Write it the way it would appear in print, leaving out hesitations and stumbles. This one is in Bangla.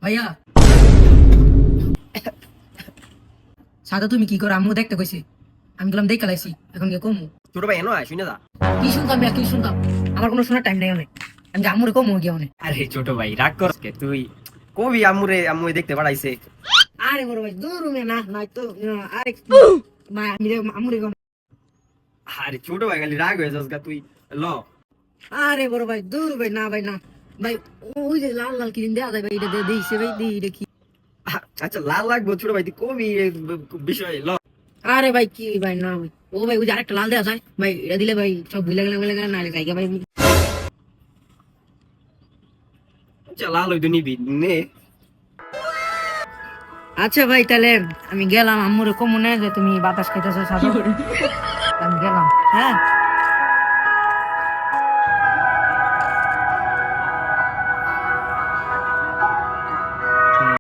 ভাইয়া সাদা তুমি কি করো? আম্মু দেখতে কইছে, আমি গেলাম দেখে লাইছি, এখন গিয়ে কমু। ছোট ভাই এনো শুনে যা। কি শুনতাম ভাইয়া, কি শুনতাম? আমার কোনো শোনার টাইম নেই অনেক, আমি যে আম্মুরে কমু গিয়ে অনেক। আরে ছোট ভাই রাগ করস কে তুই? কবি আম্মুরে আম্মু দেখতে পাঠাইছে। আরে বড় ভাই দূর রুমে না নাই তো আরে মা আমি আম্মুরে কমু। আরে ছোট ভাই খালি রাগ হয়ে যাস গা তুই। ল আরে বড় ভাই দূর ভাই, না ভাই না ভাই, ওই যে লাল লাল কিরিম দেওয়া যায় ভাই, এটা দিয়েছে ভাই, দি দেখি। আচ্ছা লাল লাগবো ছোট ভাই তুই কবি বিষয় ল। আরে ভাই কি ভাই, না ভাই ও ভাই, ওই যে আরেকটা লাল দেওয়া যায় ভাই, এটা দিলে ভাই সব ভুলে গেলে না জায়গা ভাই। আচ্ছা লাল হইতো নিবি নে। আচ্ছা ভাই তাহলে আমি গেলাম, আম্মুরে কমু না যে তুমি বাতাস খাইতেছো সাদা, আমি গেলাম। হ্যাঁ